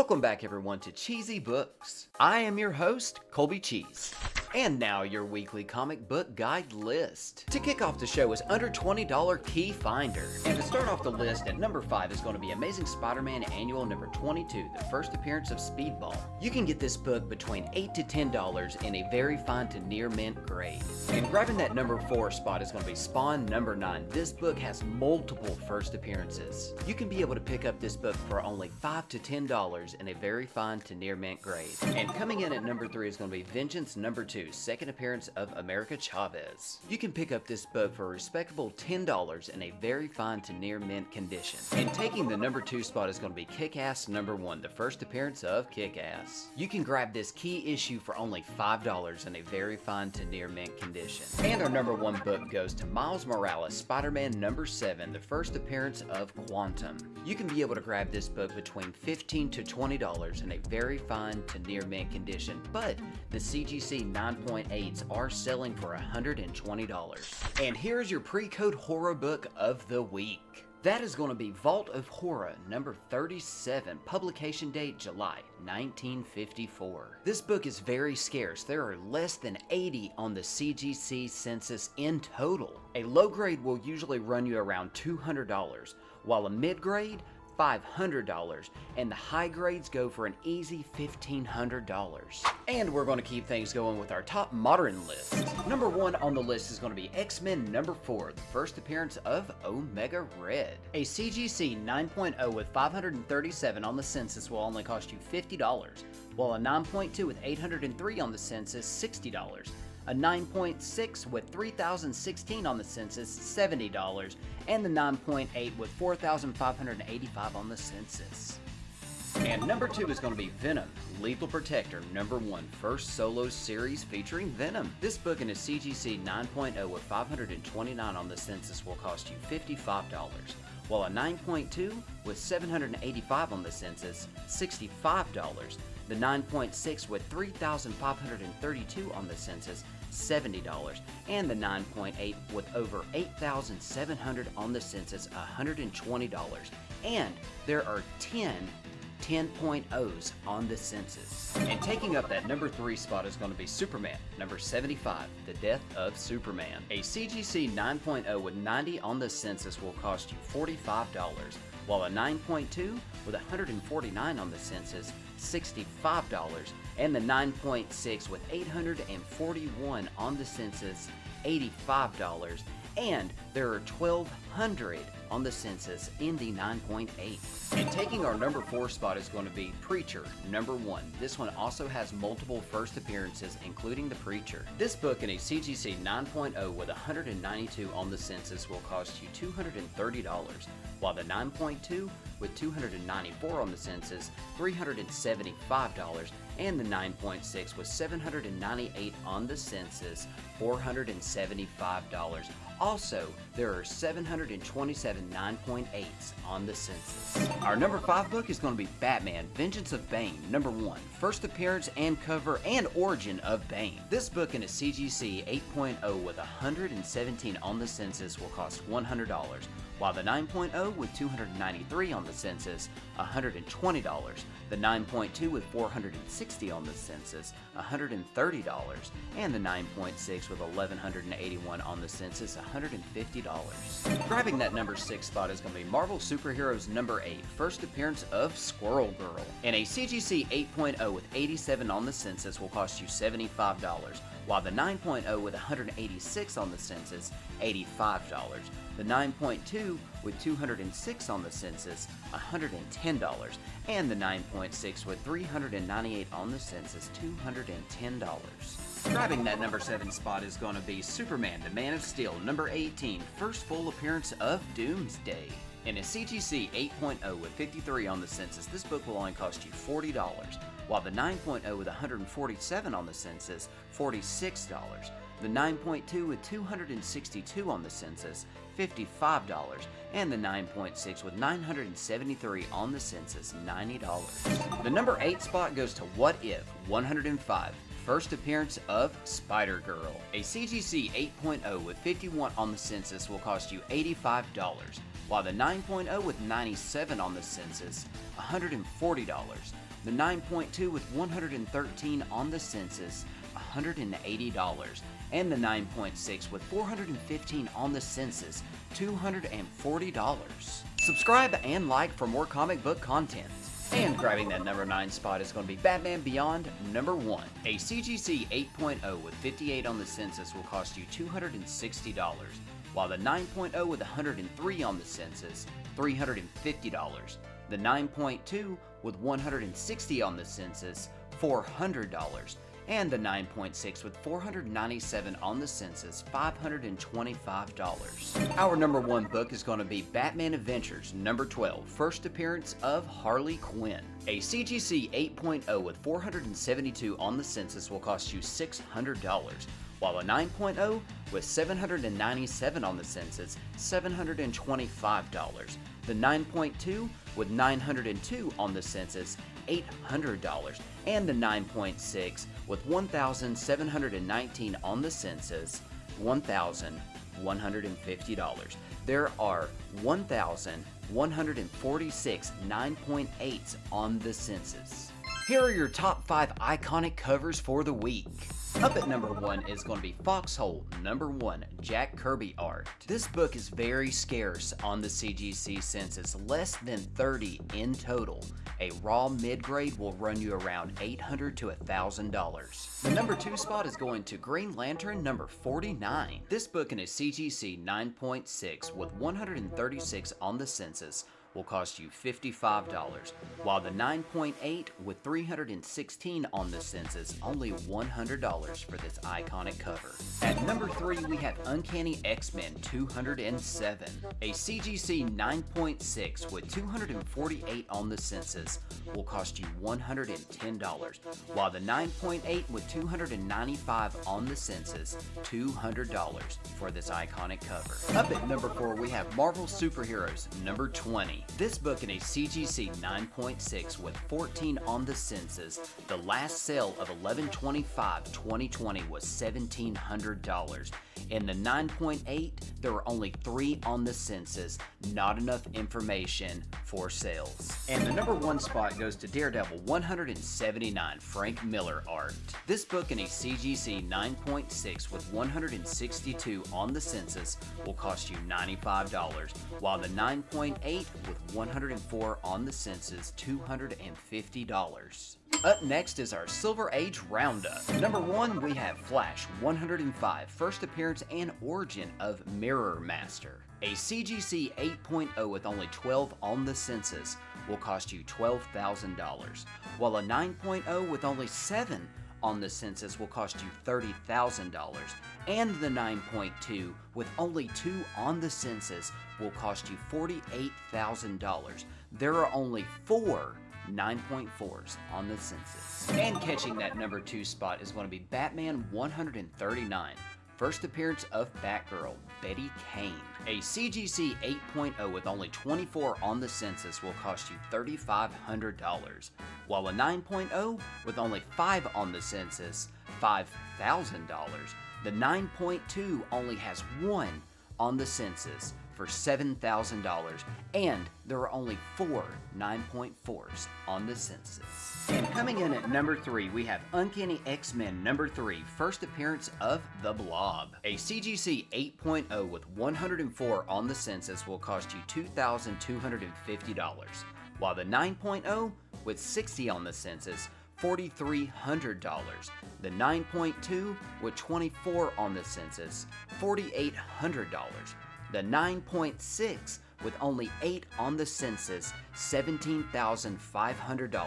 Welcome back everyone to Cheesy Books. I am your host, Colby.cheese. And now your weekly comic book guide list. To kick off the show is Under $20 Key Finder. And to start off the list at number 5 is going to be Amazing Spider-Man Annual number 22, the first appearance of Speedball. You can get this book between $8 to $10 in a very fine to near mint grade. And grabbing that number 4 spot is going to be Spawn number 9. This book has multiple first appearances. You can be able to pick up this book for only $5 to $10 in a very fine to near mint grade. And coming in at number 3 is going to be Vengeance number 2. Second appearance of America Chavez. You can pick up this book for a respectable $10 in a very fine to near mint condition. And taking the number 2 spot is going to be Kick-Ass number 1, the first appearance of Kick-Ass. You can grab this key issue for only $5 in a very fine to near mint condition. And our number 1 book goes to Miles Morales, Spider-Man number 7, the first appearance of Quantum. You can be able to grab this book between $15 to $20 in a very fine to near mint condition, but the CGC 9.8s are selling for $120. And here's your pre-code horror book of the week. That is going to be Vault of Horror number 37, publication date July 1954. This book is very scarce. There are less than 80 on the CGC census in total. A low grade will usually run you around $200, while a mid grade $500, and the high grades go for an easy $1,500. And we're going to keep things going with our top modern list. Number 1 on the list is going to be X-Men number 4, the first appearance of Omega Red. A CGC 9.0 with 537 on the census will only cost you $50, while a 9.2 with 803 on the census, $60. A 9.6 with 3,016 on the census, $70, and the 9.8 with 4,585 on the census. And number 2 is going to be Venom, Lethal Protector number 1, first solo series featuring Venom. This book in a CGC 9.0 with 529 on the census will cost you $55, while a 9.2 with 785 on the census, $65. The 9.6 with 3,532 on the census, $70, and the 9.8 with over 8,700 on the census, $120. And there are 10 10.0s on the census. And taking up that number 3 spot is going to be Superman, number 75, The Death of Superman. A CGC 9.0 with 90 on the census will cost you $45, while a 9.2 with 149 on the census, $65, and the 9.6 with 841 on the census, $85, and there are 1,200 on the census in the 9.8. And taking our number 4 spot is going to be Preacher, number 1. This one also has multiple first appearances, including The Preacher. This book in a CGC 9.0 with 192 on the census will cost you $230, while the 9.2 with 294 on the census, $375, and the 9.6 with 798 on the census, $475. Also, there are 727 9.8s on the census. Our number 5 book is going to be Batman, Vengeance of Bane, number 1, first appearance and cover and origin of Bane. This book in a CGC 8.0 with 117 on the census will cost $100, while the 9.0 with 293 on the census, $120, the 9.2 with 460 on the census, $130, and the 9.6 with 1181 on the census, $150. Grabbing that number 6 spot is going to be Marvel Superheroes number 8, first appearance of Squirrel Girl. And a CGC 8.0 with 87 on the census will cost you $75, while the 9.0 with 186 on the census, $85. The 9.2 with 206 on the census, $110, and the 9.6 with 398 on the census, $210. Grabbing that number 7 spot is going to be Superman, the Man of Steel, number 18, first full appearance of Doomsday. In a CGC 8.0 with 53 on the census, this book will only cost you $40, while the 9.0 with 147 on the census, $46. The 9.2 with 262 on the census, $55, and the 9.6 with 973 on the census, $90. The number 8 spot goes to What If, 105, first appearance of Spider-Girl. A CGC 8.0 with 51 on the census will cost you $85, while the 9.0 with 97 on the census, $140. The 9.2 with 113 on the census, $180. And the 9.6 with 415 on the census, $240. Subscribe and like for more comic book content. And grabbing that number 9 spot is going to be Batman Beyond number 1. A CGC 8.0 with 58 on the census will cost you $260, while the 9.0 with 103 on the census, $350. The 9.2 with 160 on the census, $400. And the 9.6 with 497 on the census, $525. Our number 1 book is going to be Batman Adventures number 12, first appearance of Harley Quinn. A CGC 8.0 with 472 on the census will cost you $600, while a 9.0 with 797 on the census, $725. The 9.2 with 902 on the census, $800, and the 9.6 with 1,719 on the census, $1,150. There are 1,146 9.8s on the census. Here are your top 5 iconic covers for the week. Up at number 1 is going to be Foxhole number 1, Jack Kirby Art. This book is very scarce on the CGC census, less than 30 in total. A raw mid-grade will run you around $800 to $1,000. The number 2 spot is going to Green Lantern number 49. This book in a CGC 9.6 with 136 on the census will cost you $55, while the 9.8 with 316 on the census, only $100 for this iconic cover. At number 3, we have Uncanny X-Men 207, a CGC 9.6 with 248 on the census will cost you $110, while the 9.8 with 295 on the census, $200 for this iconic cover. Up at number 4, we have Marvel Superheroes number 20. This book in a CGC 9.6 with 14 on the census, the last sale of 11/25/2020 was $1,700. In the 9.8, there were only 3 on the census, not enough information for sales. And the number 1 spot goes to Daredevil 179, Frank Miller Art. This book in a CGC 9.6 with 162 on the census will cost you $95, while the 9.8 with 104 on the census, $250. Up next is our Silver Age Roundup. Number 1, we have Flash 105, first appearance and origin of Mirror Master. A CGC 8.0 with only 12 on the census will cost you $12,000, while a 9.0 with only 7 on the census will cost you $30,000, and the 9.2 with only 2 on the census will cost you $48,000. There are only 4 9.4s on the census. And catching that number 2 spot is going to be Batman 139, first appearance of Batgirl, Betty Kane. A CGC 8.0 with only 24 on the census will cost you $3,500, while a 9.0 with only 5 on the census, $5,000. The 9.2 only has 1 on the census for $7,000, and there are only 4 9.4s on the census. And coming in at number 3, we have Uncanny X-Men number 3, first appearance of the Blob. A CGC 8.0 with 104 on the census will cost you $2,250, while the 9.0 with 60 on the census, $4,300. The 9.2 with 24 on the census, $4,800. The 9.6 with only 8 on the census, $17,500.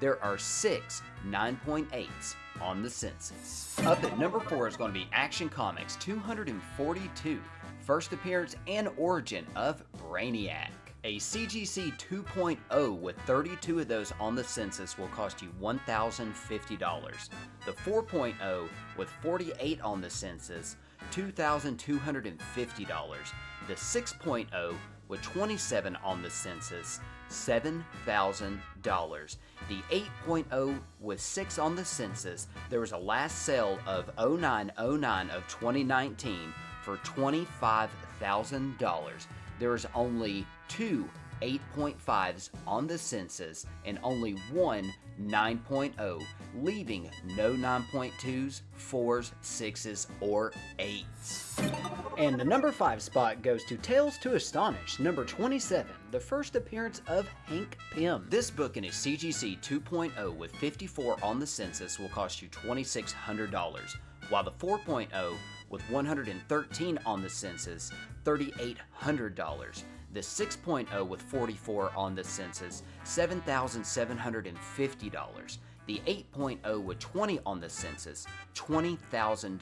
There are 6 9.8s on the census. Up at number 4 is going to be Action Comics 242, first appearance and origin of Braninac. A CGC 2.0 with 32 of those on the census will cost you $1,050. The 4.0 with 48 on the census, $2,250. The 6.0 with 27 on the census, $7,000. The 8.0 with 6 on the census. There was a last sale of 0909 of 2019 for $25,000. There is only 2 8.5s on the census and only 1 9.0, leaving no 9.2s, 4s, 6s, or 8s. And the number 5 spot goes to Tales to Astonish, number 27, the first appearance of Hank Pym. This book in a CGC 2.0 with 54 on the census will cost you $2,600, while the 4.0 with 113 on the census, $3,800. The 6.0 with 44 on the census, $7,750. The 8.0 with 20 on the census, $20,000.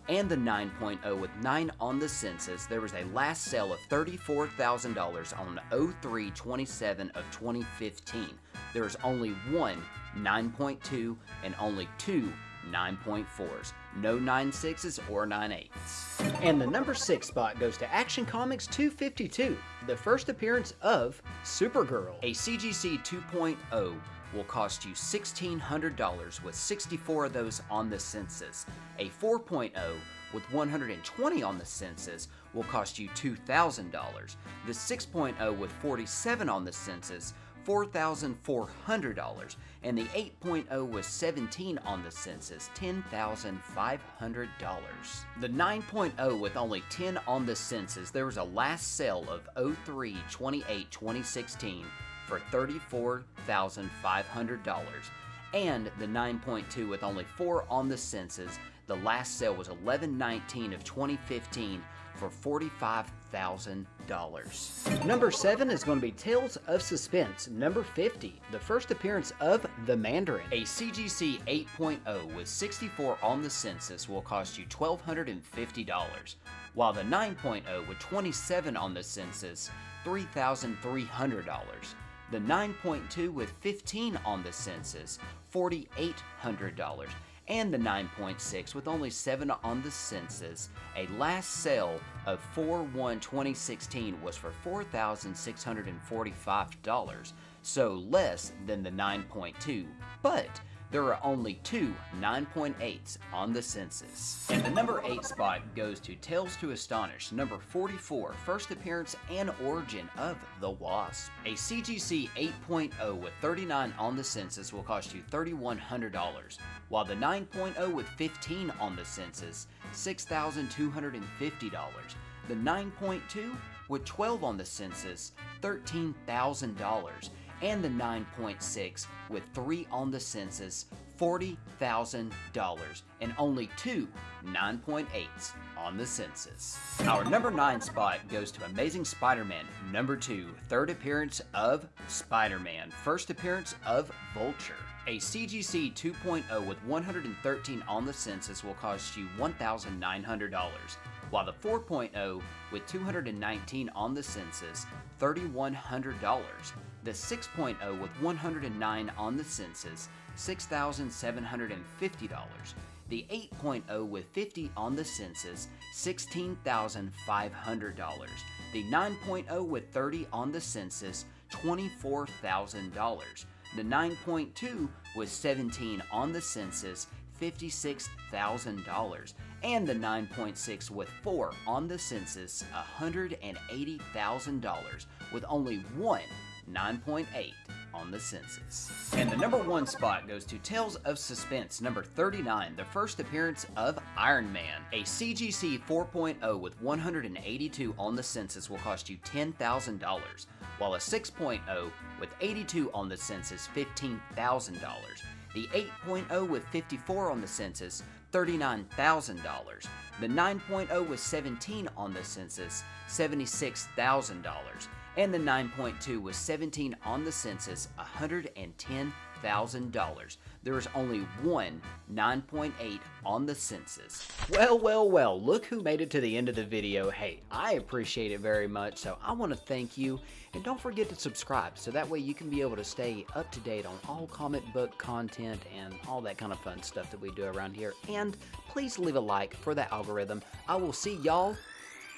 And the 9.0 with 9 on the census, there was a last sale of $34,000 on 03/27 of 2015. There is only 1 9.2 and only 2 9.4s. No 9.6s or 9.8s. And the number 6 spot goes to Action Comics 252, the first appearance of Supergirl. A CGC 2.0 will cost you $1,600 with 64 of those on the census. A 4.0 with 120 on the census will cost you $2,000. The 6.0 with 47 on the census, $4,400, and the 8.0 with 17 on the census, $10,500. The 9.0 with only 10 on the census, there was a last sale of 03/28/2016 for $34,500, and the 9.2 with only 4 on the census, the last sale was 11/19 of 2015 for $45,000. Number 7 is going to be Tales of Suspense, number 50, the first appearance of the Mandarin. A CGC 8.0 with 64 on the census will cost you $1,250, while the 9.0 with 27 on the census, $3,300. The 9.2 with 15 on the census, $4,800. And the 9.6 with only 7 on the census. A last sale of 4/1/2016 was for $4,645, so less than the 9.2, but there are only 2 9.8s on the census. And the number 8 spot goes to Tales to Astonish, number 44, first appearance and origin of the Wasp. A CGC 8.0 with 39 on the census will cost you $3,100, while the 9.0 with 15 on the census, $6,250. The 9.2 with 12 on the census, $13,000. And the 9.6 with 3 on the census, $40,000, and only 2 9.8s on the census. Our number 9 spot goes to Amazing Spider-Man number 2, third appearance of Spider-Man, first appearance of Vulture. A CGC 2.0 with 113 on the census will cost you $1,900, while the 4.0 with 219 on the census, $3,100. The 6.0 with 109 on the census, $6,750. The 8.0 with 50 on the census, $16,500. The 9.0 with 30 on the census, $24,000. The 9.2 with 17 on the census, $56,000. And the 9.6 with 4 on the census, $180,000, with only 1 9.8 on the census. And the number 1 spot goes to Tales of Suspense, number 39, the first appearance of Iron Man. A CGC 4.0 with 182 on the census will cost you $10,000, while a 6.0 with 82 on the census, $15,000. The 8.0 with 54 on the census, $39,000. The 9.0 with 17 on the census, $76,000. And the 9.2 with 17 on the census, $110,000. There is only 1 9.8 on the census. Well, well, well, look who made it to the end of the video. Hey, I appreciate it very much, so I want to thank you. And don't forget to subscribe, so that way you can be able to stay up to date on all comic book content and all that kind of fun stuff that we do around here. And please leave a like for the algorithm. I will see y'all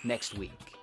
next week.